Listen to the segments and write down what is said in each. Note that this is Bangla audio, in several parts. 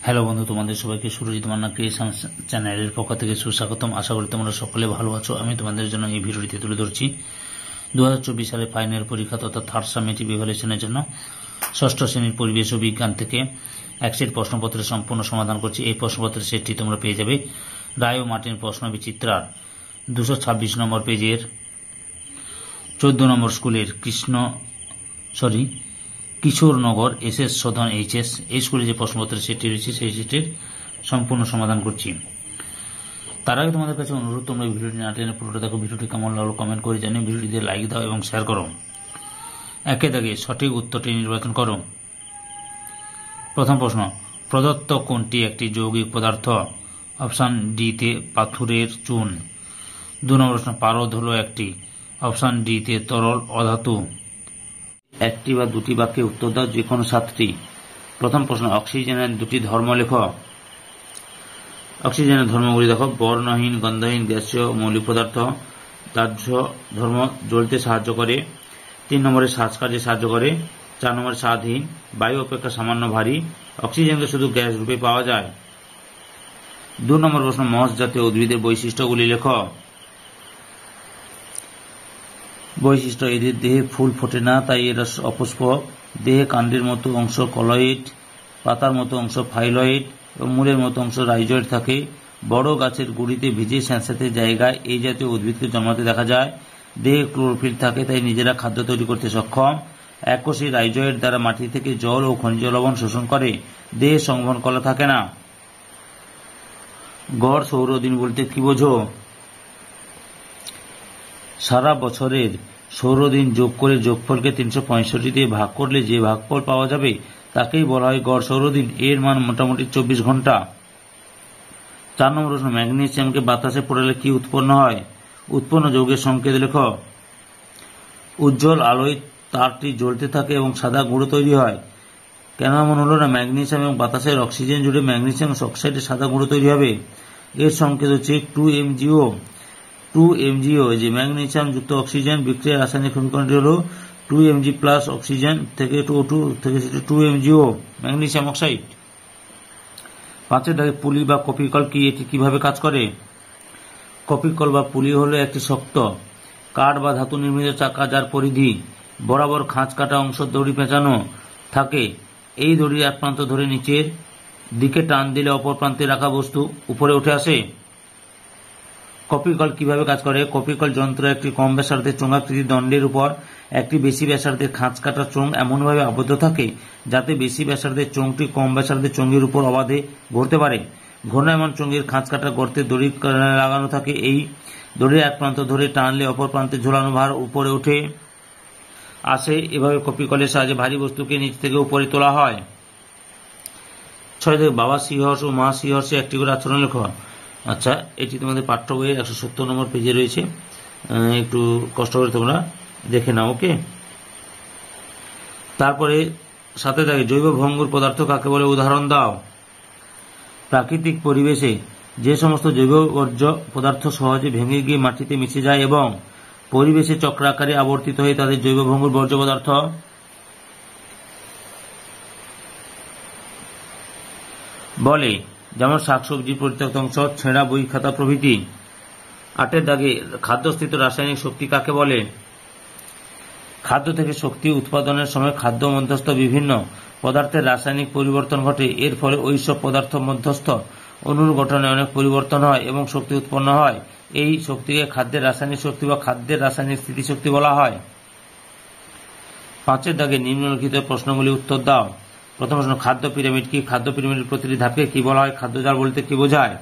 হ্যালো বন্ধু, তোমাদের সবাইকে সুরজিৎ মান্না ক্রিয়েশন চ্যানেলের পক্ষ থেকে সুস্বাগতম। আশা করি তোমরা সকলে ভালো আছো। আমি তোমাদের জন্য এই ভিডিওটিতে তুলে ধরছি 2024 সালে ফাইনাল পরীক্ষা তথা থার্ড সামেটিভ ইভ্যালুয়েশনের জন্য ষষ্ঠ শ্রেণীর পরিবেশ ও বিজ্ঞান থেকে এক সেট প্রশ্নপত্রের সম্পূর্ণ সমাধান করছি। এই প্রশ্নপত্রের সেটটি তোমরা পেয়ে যাবে রায় ও মার্টিন প্রশ্ন বিচিত্রার 226 নম্বর পেজের 14 নম্বর স্কুলের কিশোরনগর SS সদন HS এই স্কুলে যে প্রশ্নপত্রের সেটটি রয়েছে সেই সেটের সম্পূর্ণ সমাধান করছি। তার আগে তোমাদের কাছে অনুরোধ, তোমরা ভিডিওটি না টেনে পুরোটা দেখো। ভিডিওটি কেমন লাগলো কমেন্ট করে জানিয়ে ভিডিওটিতে লাইক দাও এবং শেয়ার করো। একে দাগে সঠিক উত্তরটি নির্বাচন করো। প্রথম প্রশ্ন, প্রদত্ত কোনটি একটি যৌগিক পদার্থ? অপশন ডি তে পাথরের চুন। 2 নম্বর প্রশ্ন, পারদ হলো একটি। অপশন ডি তে তরল অধাতু। একটি বা দুটি বাক্যে উত্তর দাও, যে কোনো 7টি। প্রথম প্রশ্ন, অক্সিজেনের দুটি ধর্ম লেখো। অক্সিজেনের ধর্মগুলি দেখো: বর্ণহীন, গন্ধহীন, গ্যাসীয়, মৌলিক পদার্থ। দাহ্য ধর্ম, জ্বলতে সাহায্য করে। 3 নম্বরে শ্বাসকার্যে সাহায্য করে। 4 নম্বরে স্বাদহীন, বায়ু অপেক্ষা সামান্য ভারী। অক্সিজেনকে শুধু গ্যাস রূপে পাওয়া যায়। 2 নম্বর প্রশ্ন, মস জাতীয় উদ্ভিদের বৈশিষ্ট্যগুলি লেখো। বৈশিষ্ট্য: এদের দেহে ফুল ফোটে না, তাই এরা অপুষ্পক। দেহে কাণ্ডের মতো অংশ কলয়েড, পাতার মতো অংশ ফাইলয়েড এবং মূলের মতো অংশ রাইজয়েড থাকে। বড় গাছের গুড়িতে ভিজে স্যাঁতস্যাঁতে জায়গায় এই জাতীয় উদ্ভিদকে জন্মাতে দেখা যায়। দেহে ক্লোরোফিল থাকে, তাই নিজেরা খাদ্য তৈরি করতে সক্ষম। এককোষী রাইজয়েড দ্বারা মাটি থেকে জল ও খনিজ লবণ শোষণ করে। দেহে সংবহন কলা থাকে না। গড় সৌরদিন বলতে কি বোঝো? সারা বছরের সৌরদিন যোগ করে যোগফলকে 365 দিয়ে ভাগ করলে যে ভাগফল পাওয়া যাবে তাকেই বলা হয় গড় সৌরদিন। এর মান মোটামুটি 24 ঘন্টা। 4 নম্বর প্রশ্ন, ম্যাগনেসিয়ামকে বাতাসে পোড়ালে কি উৎপন্ন হয়? উৎপন্ন যৌগের সংকেত লেখ। উজ্জ্বল আলোয় তারটি জ্বলতে থাকে এবং সাদা গুঁড়ো তৈরি হয়। কেন এমন হলো না? ম্যাগনেসিয়াম এবং বাতাসের অক্সিজেন জুড়ে ম্যাগনেসিয়াম অক্সাইডে সাদা গুঁড়ো তৈরি হবে। এর সংকেত হচ্ছে 2MgO। 2MgO, যে ম্যাগনেসিয়াম যুক্ত অক্সিজেন বিক্রিয়ার রাসায়নিক সমীকরণটি হল 2Mg প্লাস অক্সিজেন থেকে 2MgO ম্যাগনেসিয়াম অক্সাইড। 5 দাগে পুলি বা কপিকল কি? এটি কিভাবে কাজ করে? কপিকল বা পুলি হলো একটি শক্ত কাঠ বা ধাতু নির্মিত চাকা, যার পরিধি বরাবর খাঁজ কাটা অংশ দড়ি পেঁচানো থাকে। এই দড়ির এক প্রান্ত ধরে নিচের দিকে টান দিলে অপর প্রান্তে রাখা বস্তু উপরে উঠে আসে। কপিকল কিভাবে কাজ করে? কপিকল যন্ত্র একটি কম ব্যাসার্ধের চোঙাকৃতির দণ্ডের উপর একটি বেশি ব্যাসার্ধের খাঁজ কাটা চোঙ এমনভাবে আবদ্ধ থাকে যাতে বেশি ব্যাসার্ধের চোঙটি কম ব্যাসার্ধের চোঙের উপর অবাধে ঘুরতে পারে। ঘূর্ণায়মান চোঙের খাঁজ কাটা গর্তে দড়ি লাগানো থাকে। এই দড়ির এক প্রান্ত ধরে টানলে অপর প্রান্তে ঝোলানো ভার উপরে উঠে আসে। এভাবে কপিকলের সাহায্যে ভারী বস্তুকে নিচ থেকে উপরে তোলা হয়। 6 থেকে বাবা সিহর্স ও মা সিহর্সে একটি করে আচরণ লেখ। আচ্ছা, এটি তোমাদের পাঠ্য বইয়ের 170 নম্বর পেজে রয়েছে, একটু কষ্ট করে তোমরা দেখে নাও। ওকে। তারপরে 7 থাকে জৈব ভঙ্গুর পদার্থ কাকে বলে? উদাহরণ দাও। প্রাকৃতিক পরিবেশে যে সমস্ত জৈব বর্জ্য পদার্থ সহজে ভেঙে গিয়ে মাটিতে মিশে যায় এবং পরিবেশে চক্রাকারে আবর্তিত হয়ে তাদের জৈব ভঙ্গুর বর্জ্য পদার্থ বলে, যেমন শাকসবজির পরিত্যক্ত অংশ, ছেঁড়া বই খাতা প্রভৃতি। 8 দাগে খাদ্যস্থিত রাসায়নিক শক্তি কাকে বলে? খাদ্য থেকে শক্তি উৎপাদনের সময় খাদ্য মধ্যস্থ বিভিন্ন পদার্থের রাসায়নিক পরিবর্তন ঘটে। এর ফলে ওই সব পদার্থ মধ্যস্থ অণুর গঠনে অনেক পরিবর্তন হয় এবং শক্তি উৎপন্ন হয়। এই শক্তিকে খাদ্যের রাসায়নিক শক্তি বা খাদ্যের রাসায়নিক স্থিতিশক্তি বলা হয়। 5 দাগে নিম্নলিখিত প্রশ্নগুলি উত্তর দাও। প্রথম প্রশ্ন, খাদ্য পিরামিড কি? খাদ্য পিরামিডের প্রতিটি ধাপকে কি বলা হয়? খাদ্যজাল বলতে কি বোঝায়?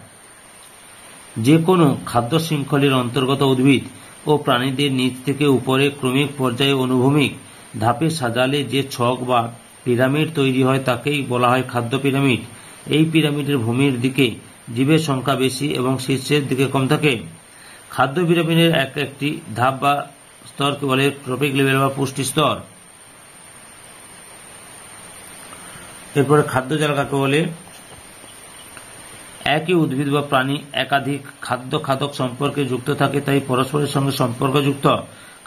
যে কোনো খাদ্য শৃঙ্খলের অন্তর্গত উদ্ভিদ ও প্রাণীদের নিচ থেকে উপরে ক্রমিক পর্যায়ে অনুভূমিক ধাপে সাজালে যে ছক বা পিরামিড তৈরি হয় তাকেই বলা হয় খাদ্য পিরামিড। এই পিরামিডের ভূমির দিকে জীবের সংখ্যা বেশি এবং শীর্ষের দিকে কম থাকে। খাদ্য পিরামিডের একটি ধাপ বা স্তরকে বলে ট্রপিক লেভেল বা পুষ্টি স্তর। এরপরে খাদ্যজাল কাকে বলে? একই উদ্ভিদ বা প্রাণী একাধিক খাদ্য খাদক সম্পর্কে যুক্ত থাকে, তাই পরস্পরের সঙ্গে সম্পর্কযুক্ত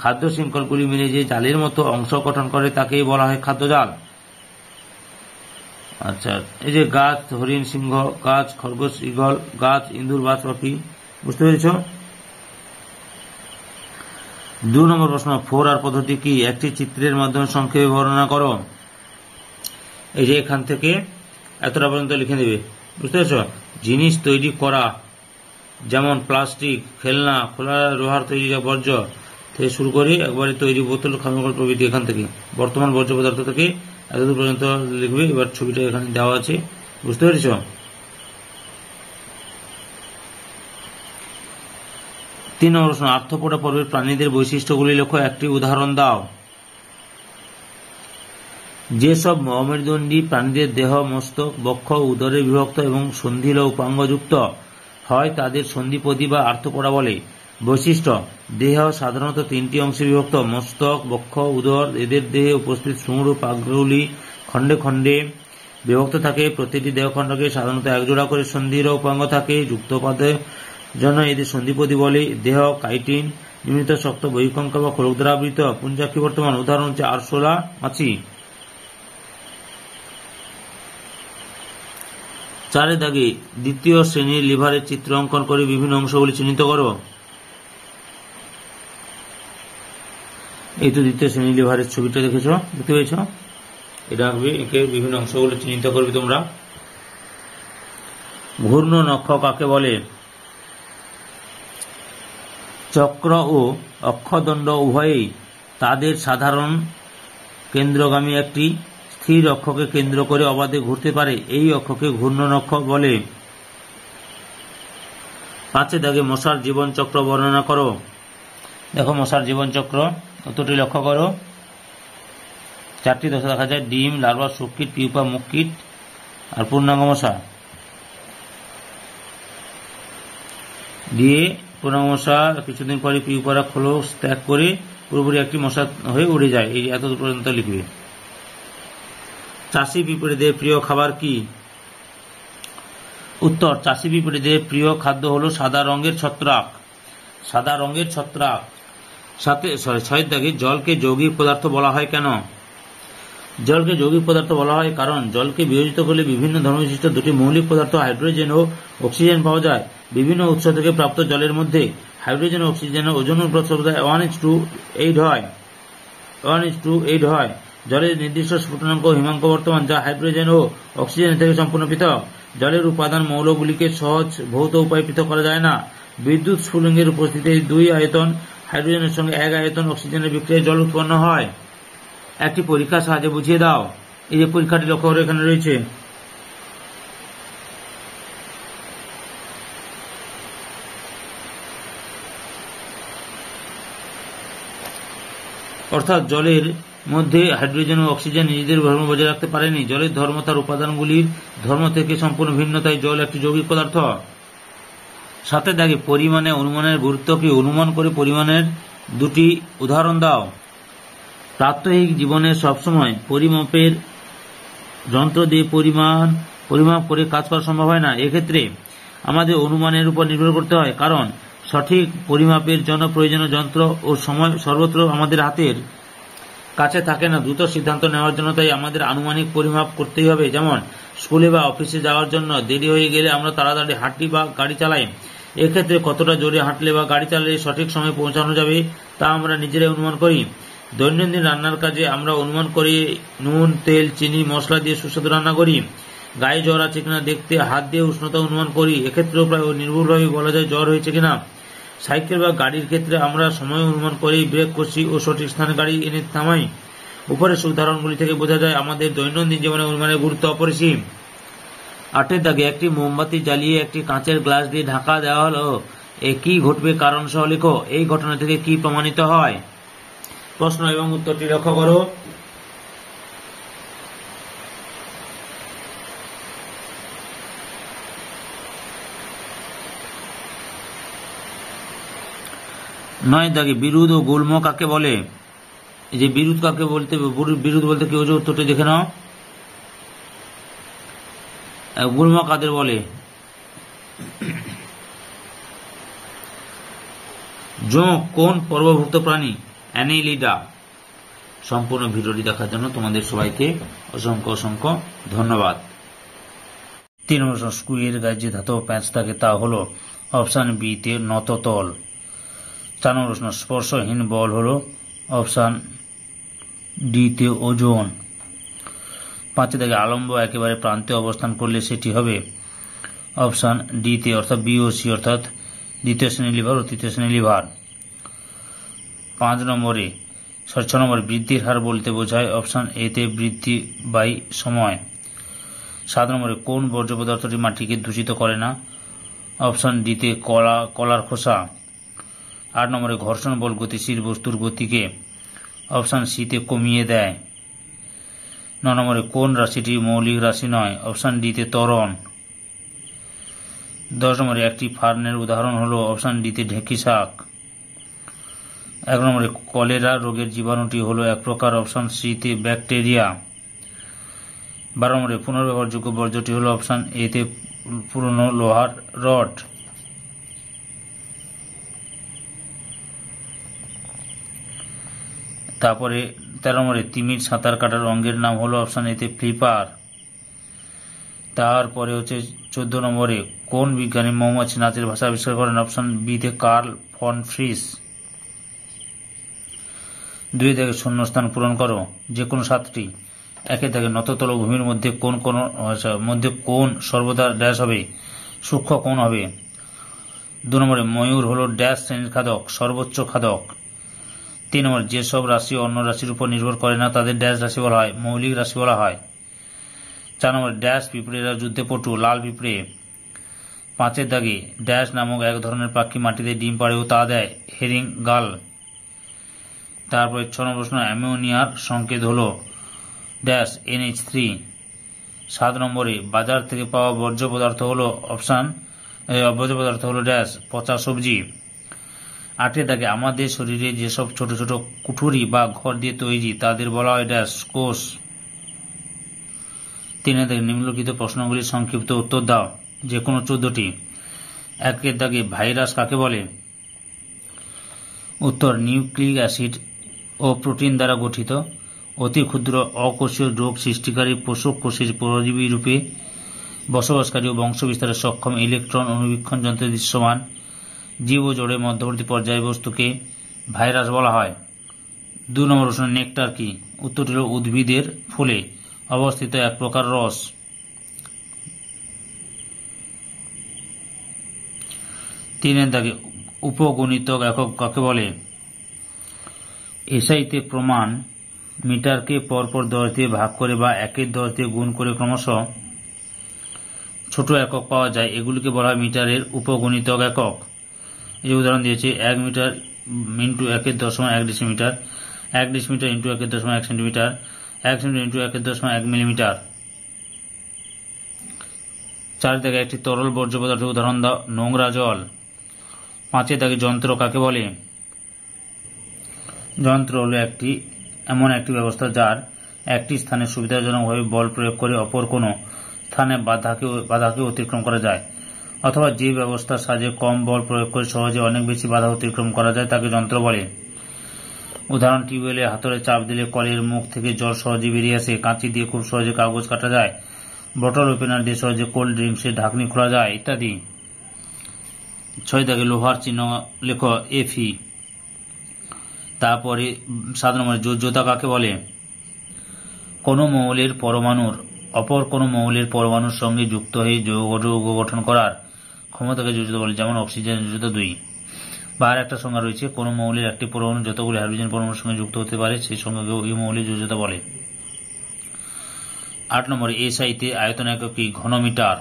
খাদ্য শৃঙ্খলগুলি মিলে যে জালের মতো অংশ গঠন করে তাকেই বলা হয় খাদ্যজাল। আচ্ছা, এই যে গাছ হরিণ সিংহ, গাছ খরগোশ ঈগল, গাছ ইঁদুর বাজ পাখি, বুঝতে পেরেছ? 2 নম্বর প্রশ্ন, 4R পদ্ধতি কি? একটি চিত্রের মাধ্যমে সংক্ষেপে বর্ণনা করো। এই যে এখান থেকে এতটা পর্যন্ত লিখে দেবে, বুঝতে পেরেছ? জিনিস তৈরি করা, যেমন প্লাস্টিক, খেলনা, খোলা লোহার তৈরি বর্জ্য থেকে শুরু করে একবারে তৈরি বোতল, খামকল প্রভৃতি, এখান থেকে বর্তমান বর্জ্য পদার্থ থেকে এতদূর পর্যন্ত লিখবে। এবার ছবিটা এখানে দেওয়া আছে, বুঝতে পেরেছ? 3 নম্বর প্রশ্ন, আর্থ্রোপোডা পর্বের প্রাণীদের বৈশিষ্ট্যগুলি লেখো, একটি উদাহরণ দাও। যেসব অমেরুদণ্ডী প্রাণীদের দেহ মস্তক, বক্ষ, উদরে বিভক্ত এবং সন্ধিল উপাঙ্গযুক্ত হয় তাদের সন্ধিপদী বা আর্থ্রোপোডা বলে। বৈশিষ্ট্য, দেহ সাধারণত 3টি অংশে বিভক্ত, মস্তক, বক্ষ, উদর। এদের দেহে উপস্থিত শুঁড় ও পাকগুলি খণ্ডে খণ্ডে বিভক্ত থাকে। প্রতিটি দেহখণ্ডকে সাধারণত একজোড়া করে সন্ধির উপাঙ্গ থাকে। যুক্তপাদের জন্য এদের সন্ধিপদী বলে। দেহ কাইটিন নির্মিত, শক্ত বহিঃকঙ্কাল বা খোলক দ্বারা আবৃত। পুঞ্জাক্ষী বর্তমান উদাহরণ হচ্ছে আরশোলা মাছি। 4 দাগে দ্বিতীয় শ্রেণীর লিভারের চিত্র অঙ্কন করে বিভিন্ন অংশগুলি চিহ্নিত করো। এই তো দ্বিতীয় শ্রেণীর লিভারের ছবিটা দেখেছ, দেখতে পেয়েছ? এটা আঁকবে, একে বিভিন্ন অংশগুলি চিহ্নিত করবে তোমরা। ঘূর্ণ নক্ষ কাকে বলে? চক্র ও অক্ষদণ্ড উভয়েই তাদের সাধারণ কেন্দ্রগামী একটি স্থির অক্ষকে কেন্দ্র করে অবাধে ঘুরতে পারে। এই অক্ষকে ঘূর্ণ নক্ষ বলে। 5 দাগে মশার জীবন চক্র বর্ণনা করো। দেখো মশার জীবন চক্র কতটি লক্ষ্য করো। 4টি দশা দেখা যায়, ডিম, লার্ভা, শুককীট, পিউপা, মুখকীট আর পূর্ণাঙ্গ মশা। দিয়ে পূর্ণাঙ্গ মশা কিছুদিন পরে পিউপারা খোলস ত্যাগ করে পুরোপুরি একটি মশা হয়ে উড়ে যায়। এই এত পর্যন্ত লিখবে। চাষি পিঁপড়েদের প্রিয় খাবার কি? উত্তর, চাষি পিঁপড়েদের প্রিয় খাদ্য হলো সাদা রঙের ছত্রাক। সাদা রঙের ছত্রাক। 6 দাগে জলকে যৌগিক পদার্থ বলা হয় কেন? জলকে যৌগিক পদার্থ বলা হয় কারণ জলকে বিয়োজিত করলে বিভিন্ন ধর্মবিশিষ্ট 2টি মৌলিক পদার্থ হাইড্রোজেন ও অক্সিজেন পাওয়া যায়। বিভিন্ন উৎস থেকে প্রাপ্ত জলের মধ্যে হাইড্রোজেন ও অক্সিজেনের ওজন অনুপাত সর্বদা 1:8 হয়। 1:8 হয়। জলের নির্দিষ্ট স্ফুটনাঙ্ক হিমাঙ্ক বর্তমান, যা হাইড্রোজেন ও অক্সিজেন থেকে সম্পূর্ণ পৃথক। জলের উপাদান মৌলগুলিকে সহজ ভৌত উপায়ে পৃথক করা যায় না। বিদ্যুৎ স্ফুলিঙ্গের উপস্থিতিতে 2 আয়তন হাইড্রোজেনের সঙ্গে 1 আয়তন অক্সিজেনের বিক্রিয়ায় জল উৎপন্ন হয়। একটি পরীক্ষার সাহায্যে বুঝিয়ে দাও। এই যে পরীক্ষাটি লক্ষ্য করে এখানে রয়েছে। অর্থাৎ জলের মধ্যে হাইড্রোজেন ও অক্সিজেন নিজেদের ধর্ম বজায় রাখতে পারেনি। জলের ধর্ম তার উপাদানগুলির ধর্ম থেকে সম্পূর্ণ ভিন্ন, তাই জল একটি যৌগিক পদার্থ। 7 দাগে পরিমাণে অনুমানের গুরুত্ব কি? অনুমান করে পরিমাণের 2টি উদাহরণ দাও। প্রাত্যহিক জীবনে সবসময় পরিমাপের যন্ত্র দিয়ে পরিমাপ করে কাজ করা সম্ভব হয় না। এক্ষেত্রে আমাদের অনুমানের উপর নির্ভর করতে হয়, কারণ সঠিক পরিমাপের জন্য প্রয়োজনীয় যন্ত্র ও সময় সর্বত্র আমাদের হাতের কাছে থাকে না দ্রুত সিদ্ধান্ত নেওয়ার জন্য। তাই আমাদের আনুমানিক পরিমাপ করতেই হবে। যেমন স্কুলে বা অফিসে যাওয়ার জন্য দেরি হয়ে গেলে আমরা তাড়াতাড়ি হাঁটি বা গাড়ি চালাই। এক্ষেত্রে কতটা জোরে হাঁটলে বা গাড়ি চালালে সঠিক সময়ে পৌঁছানো যাবে তা আমরা নিজেরাই অনুমান করি। দৈনন্দিন রান্নার কাজে আমরা অনুমান করি নুন, তেল, চিনি, মশলা দিয়ে সুস্বাদু রান্না করি। গায়ে জ্বর আছে কিনা দেখতে হাত দিয়ে উষ্ণতা অনুমান করি। এক্ষেত্রেও প্রায় নির্ভুলভাবে বলা যায় জ্বর হয়েছে কিনা। সাইকেল বা গাড়ির ক্ষেত্রে আমরা সময় অনুমান করি, ব্রেক কষি ও সঠিক স্থানে গাড়ি এনে থামাই। উপরের উদাহরণগুলি থেকে বোঝা যায় আমাদের দৈনন্দিন জীবনে অনুমানের গুরুত্ব অপরিসীম। 8 দাগে একটি মোমবাতি জ্বালিয়ে একটি কাঁচের গ্লাস দিয়ে ঢাকা দেওয়া হলো, এ কি ঘটবে কারণ সহ লিখো। এই ঘটনা থেকে কি প্রমাণিত হয়? প্রশ্ন এবং উত্তরটি লক্ষ্য করো। নয় দাগে বিরুদ ও গুল্ম কাকে বলে? এই যে বিরুদ কাকে বলতে, বিরুদ বলতে কি বোঝো? উত্তরটি দেখে নাও। গুল্ম কাদের বলে? জোঁক কোন পর্বভুক্ত প্রাণী? অ্যানিলিডা। সম্পূর্ণ ভিডিওটি দেখার জন্য তোমাদের সবাইকে অসংখ্য অসংখ্য ধন্যবাদ। 3 নম্বর প্রশ্ন, স্কুইয়ের গায়ে যে ধাতব প্যাঁচ থাকে তা হল অপশান বি তে নততল। 4 নম্বর প্রশ্ন, স্পর্শহীন বল হল অপশান ডি তে ওজন। 5 থেকে আলম্ব একেবারে প্রান্তে অবস্থান করলে সেটি হবে অপশান ডি তে অর্থাৎ বিওসি অর্থাৎ দ্বিতীয় শ্রেণী লিভার ও তৃতীয় শ্রেণী লিভার। 6 নম্বরে বৃদ্ধির হার বলতে বোঝায় অপশান এ তে বৃদ্ধি বাই সময়। 7 নম্বরে কোন বর্জ্য পদার্থটি মাটিকে দূষিত করে না, অপশান ডি তে কলার খোসা। 8 নম্বরে ঘর্ষণ বল গতিশীল বস্তুর গতিকে অপশান সি তে কমিয়ে দেয়। 9 নম্বরে কোন রাশিটি মৌলিক রাশি নয়, অপশান ডি তে ত্বরণ। 10 নম্বরে একটি ফার্নের উদাহরণ হল অপশান ডি তে ঢেঁকি শাক। 11 নম্বরে কলেরা রোগের জীবাণুটি হল এক প্রকার, অপশান সি তে ব্যাকটেরিয়া। 12 নম্বরে পুনর্ব্যবহারযোগ্য বর্জ্যটি হল অপশান এ তে পুরনো লোহার রড। তারপরে 13 নম্বরে তিমির সাঁতার কাটার অঙ্গের নাম হল অপশান এ তে ফ্লিপার। তারপরে 14 নম্বরে কোন বিজ্ঞানী মৌমাছি নাচের ভাষা আবিষ্কার করেন, অপশান বি তে কার্ল ফন ফ্রিস। 2 থেকে শূন্যস্থান পূরণ করো যে কোনো 7টি। 1 থেকে নততল ভূমির মধ্যে কোন সর্বদা ড্যাশ হবে, সূক্ষ্ম কোণ হবে। 2 নম্বরে ময়ূর হল ড্যাশ শ্রেণীর খাদক, সর্বোচ্চ খাদক। 3 নম্বর যেসব রাশি অন্য রাশির উপর নির্ভর করে না তাদের ড্যাশ রাশি বলা হয়, মৌলিক রাশি বলা হয়। 4 নম্বর ড্যাশ পিঁপড়েরা যুদ্ধে পটু, লাল পিঁপড়ে। 5 দাগে ড্যাশ নামক এক ধরনের পাখি মাটিতে ডিম পাড়ে ও তা দেয়, হেরিং গাল। তারপরে 6 নম্বর প্রশ্ন, অ্যামোনিয়ার সংকেত হল ড্যাশ NH3। 7 নম্বরে বাজার থেকে পাওয়া বর্জ্য পদার্থ হল ড্যাশ পচা সবজি। 8 দাগে আমাদের শরীরে যেসব ছোট ছোট কুঠুরি বা ঘর দিয়ে তৈরি তাদের বলা হয় ড্যাশ কোষ। 3 দাগে নিম্নলিখিত প্রশ্নগুলির সংক্ষিপ্ত উত্তর দাও যে কোনো 14টি। 1 দাগে ভাইরাস কাকে বলে, উত্তর নিউক্লিক অ্যাসিড ও প্রোটিন দ্বারা গঠিত অতি ক্ষুদ্র অকোষীয় রোগ সৃষ্টিকারী পোষক কোষের পরজীবী রূপে বসবাসকারী ও বংশ বিস্তারে সক্ষম ইলেকট্রন অনুবীক্ষণ যন্ত্রে দৃশ্যমান জীব ও জড়ের মধ্যবর্তী পর্যায় বস্তুকে ভাইরাস বলা হয়। 2 নম্বর প্রশ্ন, নেকটার কি, উত্তরটি হল উদ্ভিদের ফুলে অবস্থিত এক প্রকার রস। 3 দাগে উপগণিতক একক কাকে বলে, এসআইতে প্রমাণ মিটারকে পরপর 10 দিয়ে ভাগ করে বা 1/10 দিয়ে গুণ করে ক্রমশ ছোট একক পাওয়া যায়, এগুলিকে বলা হয় মিটারের উপগণিতক একক। এই উদাহরণ দিয়েছে 1 metre into 1/10 decimetre, 1 decimetre into 1/10 centimetre, 1 centimetre into 1/10 millimetre. 4 দাগে একটি তরল বর্জ্য পদার্থের উদাহরণ দাও, নোংরা জল। 5 দাগে যন্ত্র কাকে বলে, যন্ত্র হল এমন একটি ব্যবস্থা যার একটি স্থানে সুবিধাজনকভাবে বল প্রয়োগ করে অপর কোনো স্থানে বাধাকে অতিক্রম করা যায়, অথবা যে ব্যবস্থার সাহায্যে কম বল প্রয়োগ করে সহজে অনেক বেশি বাধা অতিক্রম করা যায় তাকে যন্ত্র বলে। উদাহরণ, টিউবওয়েলে হাতলে চাপ দিলে কলের মুখ থেকে জল সহজে বেরিয়ে আসে, কাঁচি দিয়ে খুব সহজে কাগজ কাটা যায়, বটল ওপেনার দিয়ে সহজে কোল্ড ড্রিঙ্কসের ঢাকনি খোলা যায় ইত্যাদি। 6 দাগে লোহার চিহ্ন লেখ Fe। তারপরে 7 নম্বরে যোজ্যতা কাকে বলে, কোনো মৌলের পরমাণুর অপর কোনো মৌলের পরমাণুর সঙ্গে যুক্ত হয়ে যৌগ গঠন করার ক্ষমতাকে যোজ্যতা বলে, যেমন অক্সিজেন যোজ্যতা 2। বা আর একটা সংজ্ঞা রয়েছে, কোনো মৌলের একটি পরমাণু যতগুলি হাইড্রোজেন পরমাণুর সঙ্গে যুক্ত হতে পারে সেই সংজ্ঞাকেও এই মৌলের যোজ্যতা বলে। 8 নম্বরে এসআইতে আয়তন একক কি, ঘনমিটার।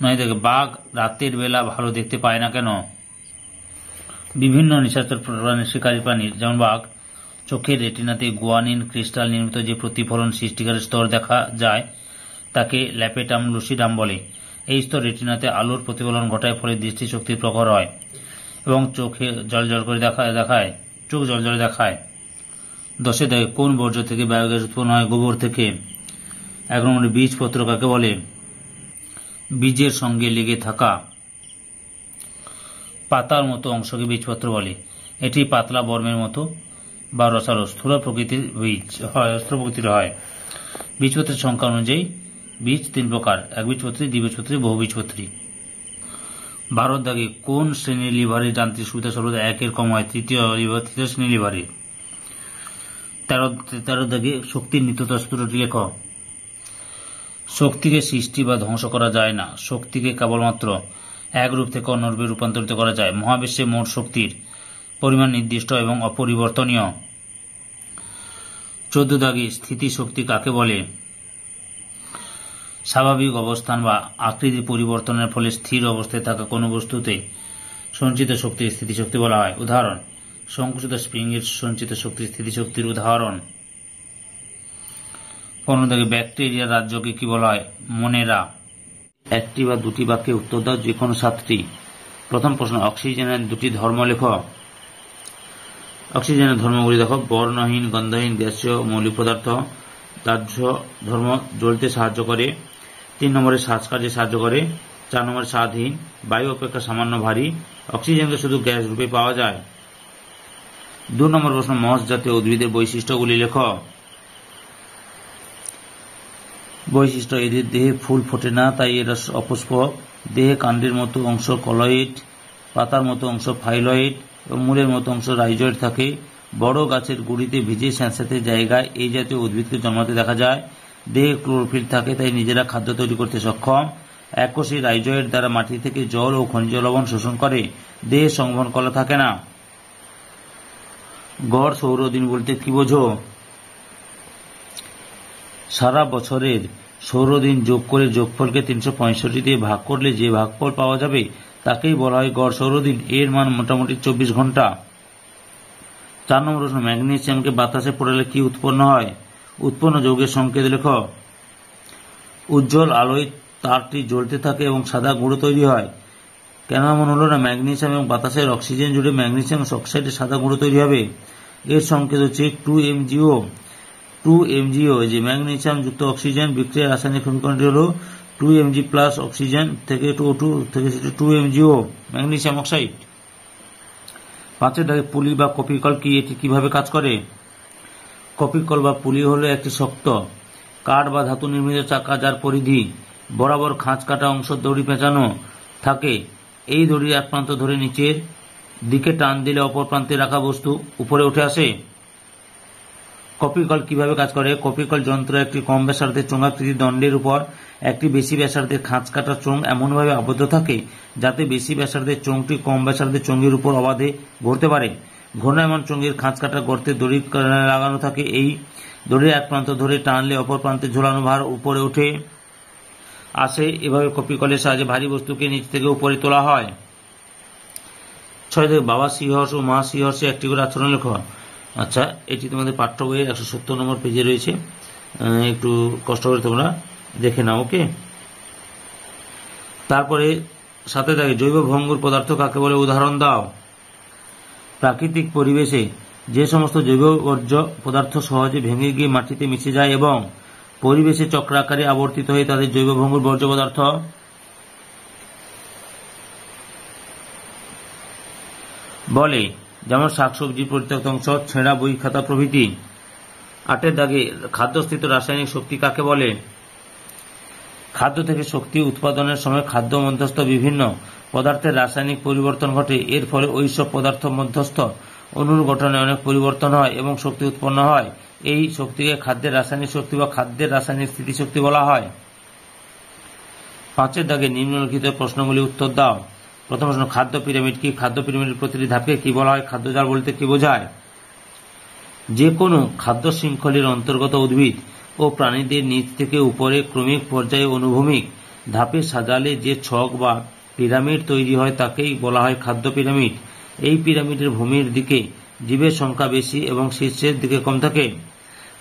9 থেকে বাঘ রাতের বেলা ভালো দেখতে পায় না কেন, বিভিন্ন নিশাচর শিকারী প্রাণীর যেমন বাঘ চোখের রেটিনাতে গুয়ানিন ক্রিস্টাল নির্মিত যে প্রতিফলন সৃষ্টিকারী স্তর দেখা যায় তাকে ল্যাপেটাম লুসিডাম বলে। এই স্তর রেটিনাতে আলোর প্রতিফলন ঘটায়, ফলে দৃষ্টিশক্তি প্রখর হয় এবং চোখে জলজল দেখায়। 10 দাগে কোন বর্জ্য থেকে বায়োগ্যাস উৎপন্ন হয়, গোবর থেকে। 1 নম্বরে বীজপত্র কাকে বলে, বীজের সঙ্গে লেগে থাকা পাতার মতো অংশকে বীজপত্র বলে। এটি পাতলা বর্মের মতো, বা রসালো স্থূল প্রকৃতির বীজ হয়। বীজপত্রের সংখ্যা অনুযায়ী বীজ 3 প্রকার: একবীজপত্রী, দ্বিবীজপত্রী, বহুবীজপত্রী। 12 দাগে কোন শ্রেণীর লিভারের যান্ত্রিক সুবিধা সর্বদা 1-এর কম হয়? তৃতীয় শ্রেণীর লিভারের। 13 দাগে শক্তির নিত্যতা সূত্রটি লেখ। শক্তিকে সৃষ্টি বা ধ্বংস করা যায় না, শক্তিকে কেবলমাত্র এক রূপ থেকে অন্য রূপে রূপান্তরিত করা যায়। মহাবিশ্বে মোট শক্তির পরিমাণ নির্দিষ্ট এবং অপরিবর্তনীয়। 14 দাগে স্থিতি শক্তি কাকে বলে? স্বাভাবিক অবস্থান বা আকৃতি পরিবর্তনের ফলে স্থির অবস্থায় থাকা কোনো বস্তুতে সঞ্চিত শক্তি স্থিতিশক্তি বলা হয়। উদাহরণ: সংকুচিত স্প্রিংয়ের সঞ্চিত শক্তি স্থিতিশক্তির উদাহরণ। 15 দাগে ব্যাকটেরিয়ার রাজ্যকে কি বলা হয়? মনেরা। একটি বা দুটি বাক্যে উত্তর দাও, যে কোনো 7টি। প্রথম প্রশ্ন: অক্সিজেনের 2টি ধর্ম লেখ। অক্সিজেনের ধর্মগুলি দেখো: বর্ণহীন, গন্ধহীন, গ্যাসীয়, মৌলিক পদার্থ। দাহ্য ধর্ম: জ্বলতে সাহায্য করে। 3 নম্বরে শ্বাসকার্যে সাহায্য করে। 4 নম্বরে স্বাদহীন, বায়ু অপেক্ষা সামান্য ভারী। অক্সিজেনকে শুধু গ্যাস রূপে পাওয়া যায়। 2 নম্বর প্রশ্ন: মস জাতীয় উদ্ভিদের বৈশিষ্ট্যগুলি লেখ। বৈশিষ্ট্য: এদের দেহে ফুল ফোটে না, তাই এরা অপুষ্পক। দেহে কাণ্ডের মতো অংশ কলয়েড, পাতার মতো অংশ ফাইলয়েড এবং মূলের মতো অংশ রাইজয়েড থাকে। বড় গাছের গুড়িতে ভিজে স্যাঁতস্যাঁতে জায়গায় এই জাতীয় উদ্ভিদকে জন্মাতে দেখা যায়। দেহে ক্লোরোফিল থাকে, তাই নিজেরা খাদ্য তৈরি করতে সক্ষম। এককোষী রাইজয়েড দ্বারা মাটি থেকে জল ও খনিজ লবণ শোষণ করে। দেহে সংবহন কলা থাকে না। গড় সৌরদিন বলতে কি বোঝো? সারা বছরের সৌরদিন যোগ করে যোগফলকে 365 দিয়ে ভাগ করলে যে ভাগফল পাওয়া যাবে তাকেই বলা হয় গড় সৌরদিন। এর মান মোটামুটি 24 ঘন্টা। 4 নম্বর প্রশ্ন: ম্যাগনেসিয়ামকে বাতাসে পোড়ালে কি উৎপন্ন হয়? উৎপন্ন যৌগের সংকেত লেখ। উজ্জ্বল আলোয় তারটি জ্বলতে থাকে এবং সাদা গুঁড়ো তৈরি হয়। কেন এমন হলো না? ম্যাগনেসিয়াম এবং বাতাসের অক্সিজেন জুড়ে ম্যাগনেসিয়াম অক্সাইডে সাদা গুঁড়ো তৈরি হবে। এর সংকেত হচ্ছে 2mgO। 2mgO যে ম্যাগনেসিয়াম যুক্ত অক্সিজেন বিক্রিয়ার রাসায়নিক সমীকরণটি হল 2mg প্লাস অক্সিজেন থেকে 2mgO ম্যাগনেসিয়াম অক্সাইড। 5 দাগে পুলি বা কপিকল কি? এটি কিভাবে কাজ করে? কপিকল বা পুলি হলো একটি শক্ত কাঠ বা ধাতু নির্মিত চাকা, যার পরিধি বরাবর খাঁজ কাটা অংশ দড়ি পেঁচানো থাকে। এই দড়ির এক প্রান্ত ধরে নিচের দিকে টান দিলে অপর প্রান্তে রাখা বস্তু উপরে উঠে আসে। কপিকল কিভাবে কাজ করে? কপিকল যন্ত্র একটি কম ব্যাসার্ধের চোঙাকৃতির দণ্ডের উপর একটি বেশি ব্যাসার্ধের খাঁজ কাটা চোঙ এমনভাবে আবদ্ধ থাকে যাতে বেশি ব্যাসার্ধের চোঙটি কম ব্যাসার্ধের চোঙের উপর অবাধে ঘুরতে পারে। ঘূর্ণায়মান চোঙের খাঁজ কাটা গর্তে দড়ি লাগানো থাকে। এই দড়ির এক প্রান্ত ধরে টানলে অপর প্রান্তে ঝোলানো ভার উপরে উঠে আসে। এভাবে কপিকলের সাহায্যে ভারী বস্তুকে নিচ থেকে উপরে তোলা হয়। 6 থেকে বাবা সিহর্স ও মা সিহর্সে একটি করে আচরণ লেখ। আচ্ছা, এটি তোমাদের পাঠ্য বইয়ের 170 নম্বর পেজে রয়েছে, একটু কষ্ট করে তোমরা দেখে নাও। ওকে। তারপরে 7 দাগে জৈব ভঙ্গুর পদার্থ কাকে বলে? উদাহরণ দাও। প্রাকৃতিক পরিবেশে যে সমস্ত জৈব বর্জ্য পদার্থ সহজে ভেঙে গিয়ে মাটিতে মিশে যায় এবং পরিবেশে চক্রাকারে আবর্তিত হয়ে তাদের জৈব ভঙ্গুর বর্জ্য পদার্থ বলে, যেমন শাকসবজির পরিত্যক্ত অংশ, ছেঁড়া বই খাতা প্রভৃতি। 8 দাগে খাদ্যস্থিত রাসায়নিক শক্তি কাকে বলে? খাদ্য থেকে শক্তি উৎপাদনের সময় খাদ্য মধ্যস্থ বিভিন্ন পদার্থের রাসায়নিক পরিবর্তন ঘটে। এর ফলে ওই সব পদার্থ মধ্যস্থ অণুর গঠনে অনেক পরিবর্তন হয় এবং শক্তি উৎপন্ন হয়। এই শক্তিকে খাদ্যের রাসায়নিক শক্তি বা খাদ্যের রাসায়নিক স্থিতিশক্তি বলা হয়। 5 দাগে নিম্নলিখিত প্রশ্নগুলি উত্তর দাও। প্রথম প্রশ্ন: খাদ্য পিরামিড কি? খাদ্য পিরামিডের প্রতিটি ধাপকে কি বলা হয়? খাদ্যজাল বলতে কি বোঝায়? যে কোনো খাদ্য শৃঙ্খলের অন্তর্গত উদ্ভিদ ও প্রাণীদের নিচ থেকে উপরে ক্রমিক পর্যায়ে অনুভূমিক ধাপে সাজালে যে ছক বা পিরামিড তৈরি হয় তাকেই বলা হয় খাদ্য পিরামিড। এই পিরামিডের ভূমির দিকে জীবের সংখ্যা বেশি এবং শীর্ষের দিকে কম থাকে।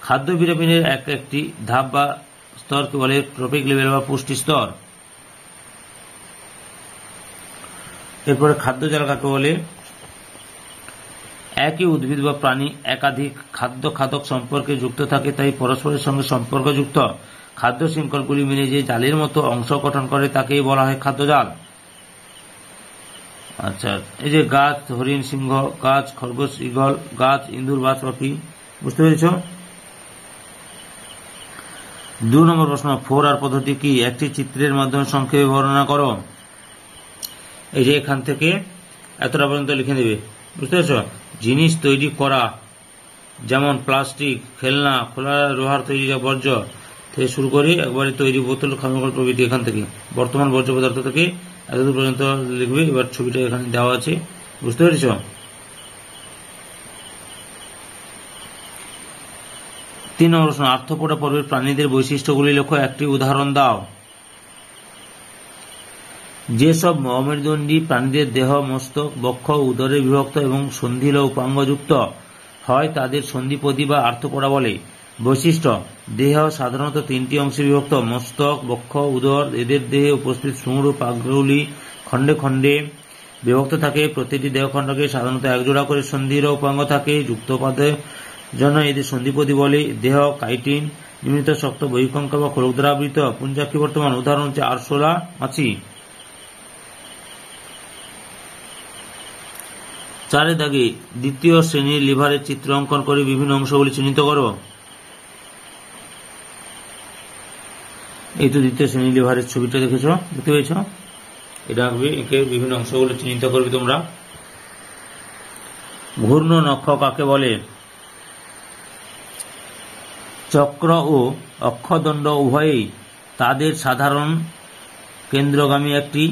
খাদ্য পিরামিডের একটি ধাপ বা স্তরকে বলে ট্রপিক লেভেল বা পুষ্টি স্তর। এরপরে খাদ্যজাল কাকে বলে? একই উদ্ভিদ বা প্রাণী একাধিক খাদ্য খাদক সম্পর্কে যুক্ত থাকে, তাই পরস্পরের সঙ্গে সম্পর্কযুক্ত খাদ্য শৃঙ্খলগুলি মিলে যে জালের মতো অংশ গঠন করে তাকেই বলা হয় খাদ্যজাল। আচ্ছা, এই যে গাছ হরিণ সিংহ, গাছ খরগোশ ঈগল, গাছ ইঁদুর বাজ পাখি, বুঝতে পেরেছ? 2 নম্বর প্রশ্ন, 4R পদ্ধতি কি? একটি চিত্রের মাধ্যমে সংক্ষেপে বর্ণনা করো। এই যে এখান থেকে এতটা পর্যন্ত লিখে দেবে, বুঝতে পেরেছ? জিনিস তৈরি করা, যেমন প্লাস্টিক, খেলনা, খোলা লোহার তৈরি বর্জ্য থেকে শুরু করে একবারে তৈরি বোতল, খামকল প্রভৃতি, এখান থেকে বর্তমান বর্জ্য পদার্থ থেকে এতদূর পর্যন্ত লিখবে। এবার ছবিটা এখানে দেওয়া আছে, বুঝতে পেরেছ? 3 নম্বর প্রশ্ন, আর্থ্রোপোডা পর্বের প্রাণীদের বৈশিষ্ট্যগুলি লেখো, একটি উদাহরণ দাও। যেসব অমেরুদণ্ডী প্রাণীদের দেহ মস্তক, বক্ষ, উদরে বিভক্ত এবং সন্ধিল উপাঙ্গযুক্ত হয় তাদের সন্ধিপদী বা আর্থ্রোপোডা বলে। বৈশিষ্ট্য, দেহ সাধারণত 3টি অংশে বিভক্ত, মস্তক, বক্ষ, উদর। এদের দেহে উপস্থিত শুঁড় ও পাকগুলি খণ্ডে খণ্ডে বিভক্ত থাকে। প্রতিটি দেহখণ্ডকে সাধারণত একজোড়া করে সন্ধির উপাঙ্গ থাকে। যুক্তপাদের জন্য এদের সন্ধিপদী বলে। দেহ কাইটিন নির্মিত, শক্ত, বহিঃকঙ্কাল বা খোলক দ্বারা আবৃত। পুঞ্জাক্ষী বর্তমান উদাহরণ হচ্ছে আরশোলা মাছি। 4 দাগে দ্বিতীয় শ্রেণীর লিভারের চিত্র অঙ্কন করে বিভিন্ন অংশগুলি চিহ্নিত করো। এই তো দ্বিতীয় শ্রেণীর লিভারের ছবিটা দেখেছ, দেখতে পেয়েছ? এটা আঁকবে, একে বিভিন্ন অংশগুলি চিহ্নিত করবে তোমরা। ঘূর্ণ নক্ষ কাকে বলে? চক্র ও অক্ষদণ্ড উভয়েই তাদের সাধারণ কেন্দ্রগামী একটি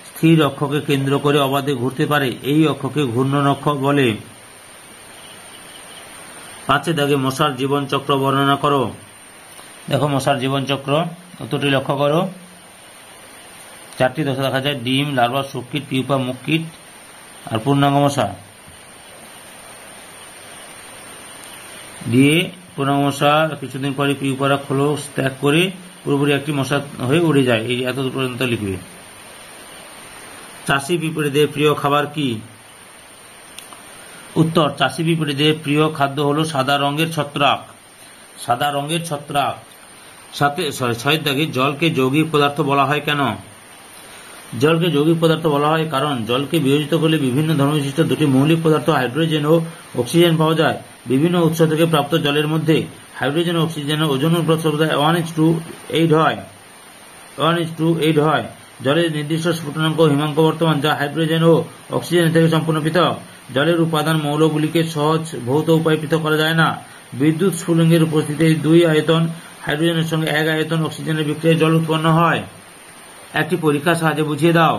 স্থির অক্ষকে কেন্দ্র করে অবাধে ঘুরতে পারে। এই অক্ষকে ঘূর্ণ নক্ষ বলে। 5 দাগে মশার জীবন চক্র বর্ণনা করো। দেখো মশার জীবন চক্র, উত্তরটি লক্ষ্য করো। 4টি দশা দেখা যায়, ডিম, লার্ভা, শুককীট, পিউপা, মুখকীট আর পূর্ণাঙ্গ মশা। দিয়ে পূর্ণাঙ্গ মশা কিছুদিন পরে পিউপারা খোলস ত্যাগ করে পুরোপুরি একটি মশা হয়ে উড়ে যায়। এই এত পর্যন্ত লিখবে। চাষি পিঁপড়েদের প্রিয় খাবার কি? উত্তর, চাষি পিঁপড়েদের প্রিয় খাদ্য হলো সাদা রঙের ছত্রাক। সাদা রঙের ছত্রাক। 6 দাগে জলকে যৌগিক পদার্থ বলা হয় কেন? জলকে যৌগিক পদার্থ বলা হয় কারণ জলকে বিয়োজিত করলে বিভিন্ন ধর্মবিশিষ্ট 2টি মৌলিক পদার্থ হাইড্রোজেন ও অক্সিজেন পাওয়া যায়। বিভিন্ন উৎস থেকে প্রাপ্ত জলের মধ্যে হাইড্রোজেন ও অক্সিজেনের ওজন অনুপাত সর্বদা 1:8 হয়। 1:8 হয়। জলের নির্দিষ্ট স্ফুটনাঙ্ক হিমাঙ্ক বর্তমান, যা হাইড্রোজেন ও অক্সিজেন থেকে সম্পূর্ণ পৃথক। জলের উপাদান মৌলগুলিকে সহজ ভৌত উপায়ে পৃথক করা যায় না। বিদ্যুৎ স্ফুলিঙ্গের উপস্থিতিতে 2 আয়তন হাইড্রোজেনের সঙ্গে 1 আয়তন অক্সিজেনের বিক্রিয়ায় জল উৎপন্ন হয়। একটি পরীক্ষার সাহায্যে বুঝিয়ে দাও।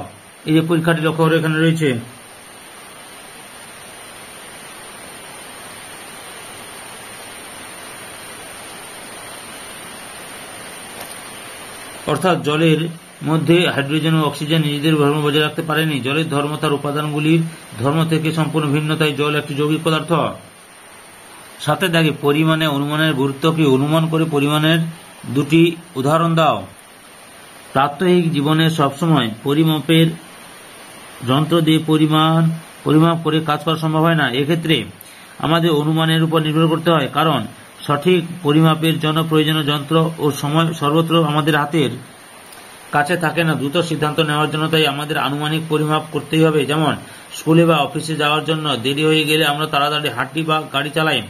এই যে পরীক্ষাটি লক্ষ্য করে এখানে রয়েছে। অর্থাৎ জলের মধ্যে হাইড্রোজেন ও অক্সিজেন নিজেদের ধর্ম বজায় রাখতে পারেনি। জলের ধর্ম তার উপাদানগুলির ধর্ম থেকে সম্পূর্ণ ভিন্ন, তাই জল একটি যৌগিক পদার্থ। 7 দাগে পরিমাণে অনুমানের গুরুত্ব কি? অনুমান করে পরিমাণের 2টি উদাহরণ দাও। প্রাত্যহিক জীবনে সবসময় পরিমাপের যন্ত্র দিয়ে পরিমাপ করে কাজ করা সম্ভব হয় না। এক্ষেত্রে আমাদের অনুমানের উপর নির্ভর করতে হয়, কারণ সঠিক পরিমাপের জন্য প্রয়োজনীয় যন্ত্র ও সময় সর্বত্র আমাদের হাতের কাছে থাকে না দ্রুত সিদ্ধান্ত নেওয়ার জন্য। তাই আমাদের আনুমানিক পরিমাপ করতেই হবে। যেমন স্কুলে বা অফিসে যাওয়ার জন্য দেরি হয়ে গেলে আমরা তাড়াতাড়ি হাঁটি বা গাড়ি চালাই।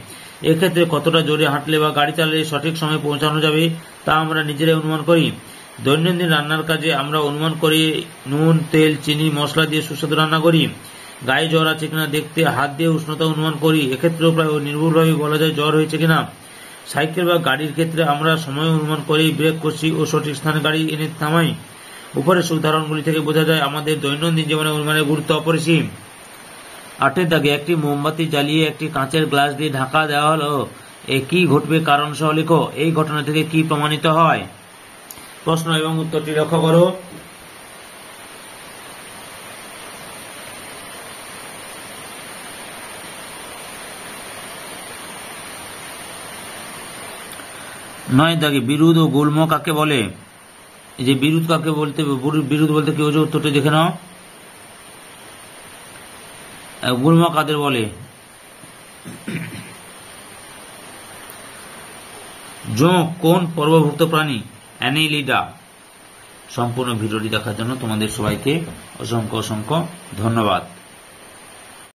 এক্ষেত্রে কতটা জোরে হাঁটলে বা গাড়ি চালালে সঠিক সময়ে পৌঁছানো যাবে তা আমরা নিজেরাই অনুমান করি। দৈনন্দিন রান্নার কাজে আমরা অনুমান করি নুন, তেল, চিনি, মশলা দিয়ে সুস্বাদু রান্না করি। গায়ে জ্বর আছে কিনা দেখতে হাত দিয়ে উষ্ণতা অনুমান করি। এক্ষেত্রেও প্রায় নির্ভুলভাবে বলা যায় জ্বর হয়েছে কিনা। সাইকেল বা গাড়ির ক্ষেত্রে আমরা সময় অনুমান করি, ব্রেক কষি ও সঠিক স্থানে গাড়ি এনে থামাই। উপরের উদাহরণগুলি থেকে বোঝা যায় আমাদের দৈনন্দিন জীবনে অনুমানের গুরুত্ব অপরিসীম। 8 দাগে একটি মোমবাতি জ্বালিয়ে একটি কাঁচের গ্লাস দিয়ে ঢাকা দেওয়া হলো, এ কি ঘটবে কারণ সহ লিখো। এই ঘটনা থেকে কি প্রমাণিত হয়? প্রশ্ন এবং উত্তরটি লক্ষ্য করো। নয় দাগে বিরুদ ও গুল্ম কাকে বলে? এই যে বিরুদ কাকে বলতে, বিরুদ বলতে কি বোঝো? উত্তরটি দেখে নাও। গুল্ম কাদের বলে? জোঁক কোন পর্বভুক্ত প্রাণী? অ্যানিলিডা। সম্পূর্ণ ভিডিওটি দেখার জন্য তোমাদের সবাইকে অসংখ্য অসংখ্য ধন্যবাদ।